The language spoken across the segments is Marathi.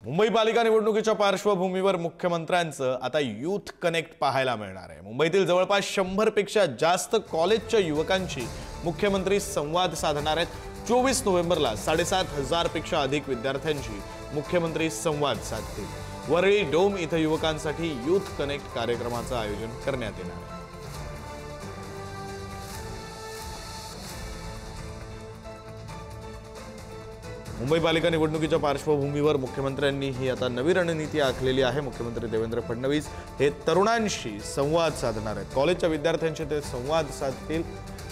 मुंबई पालिका निवडणुकीच्या पार्श्वभूमीवर मुख्यमंत्र्यांचं आता यूथ कनेक्ट पाहायला मिळणार आहे। मुंबईतील जवळपास 100 पेक्षा जास्त कॉलेजच्या युवकांशी मुख्यमंत्री संवाद साधणार आहेत। 24 नोव्हेंबरला 7,500 पेक्षा अधिक विद्यार्थ्यांशी मुख्यमंत्री संवाद साधतील। वरळी डोम इथं युवकांसाठी यूथ कनेक्ट कार्यक्रमाचं आयोजन करण्यात येणार आहे। मुंबई पालिका निवडणुकीच्या पार्श्वभूमीवर मुख्यमंत्र्यांनी ही आता नवी रणनीती आखलेली आहे। मुख्यमंत्री देवेंद्र फडणवीस हे तरुणांशी संवाद साधणार आहेत। कॉलेजच्या विद्यार्थ्यांशी ते संवाद साधतील।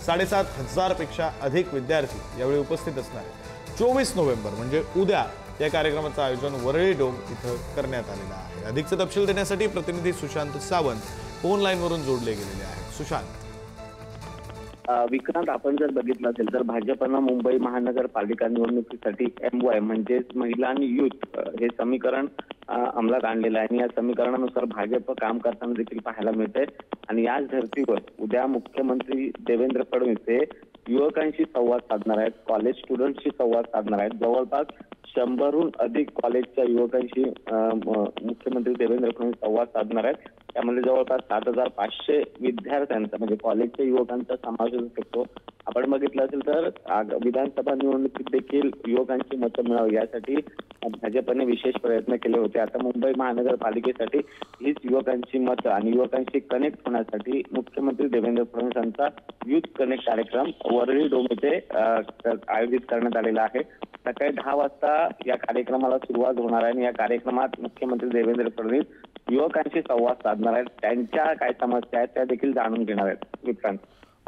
7,500 पेक्षा अधिक विद्यार्थी यावेळी उपस्थित असणार आहेत। 24 नोव्हेंबर म्हणजे उद्या या कार्यक्रमाचं आयोजन वरळी डोम इथं करण्यात आलेलं आहे। अधिकचे तपशील देण्यासाठी प्रतिनिधी सुशांत सावंत फोन लाईनवरून जोडले गेलेले आहेत। सुशांत, विक्रांत, आपण जर बघितलं असेल तर भाजपनं मुंबई महानगरपालिका निवडणुकीसाठी MY म्हणजेच महिला आणि यूथ हे समीकरण अंमलात आणलेलं आहे आणि या समीकरणानुसार भाजप काम करताना देखील पाहायला मिळते। आणि याच धर्तीवर उद्या मुख्यमंत्री देवेंद्र फडणवीस हे युवकांशी संवाद साधणार आहेत, कॉलेज स्टुडंटशी संवाद साधणार आहेत। जवळपास 100हून अधिक कॉलेजच्या युवकांशी मुख्यमंत्री देवेंद्र फडणवीस संवाद साधणार आहेत। त्यामध्ये जवळपास 7,500 विद्यार्थ्यांचा म्हणजे कॉलेजच्या युवकांचा समावेश होऊ शकतो। आपण बघितलं असेल तर विधानसभा निवडणुकीत देखील युवकांची मतं मिळावी यासाठी भाजपने विशेष प्रयत्न केले होते। आता मुंबई महानगरपालिकेसाठी हीच युवकांची मतं आणि युवकांशी कनेक्ट होण्यासाठी मुख्यमंत्री देवेंद्र फडणवीस यांचा यूथ कनेक्ट कार्यक्रम वरळी डोम येथे आयोजित करण्यात आलेला आहे। सकाळी 10 वाजता या कार्यक्रमाला सुरुवात होणार आहे आणि या कार्यक्रमात मुख्यमंत्री देवेंद्र फडणवीस युवकांशी संवाद साधणार आहेत, त्यांच्या काय समस्या आहेत त्या देखील जाणून घेणार आहेत। विक्रांत,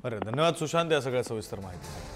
धन्यवाद सुशांत या सगळ्या सविस्तर माहितीसाठी।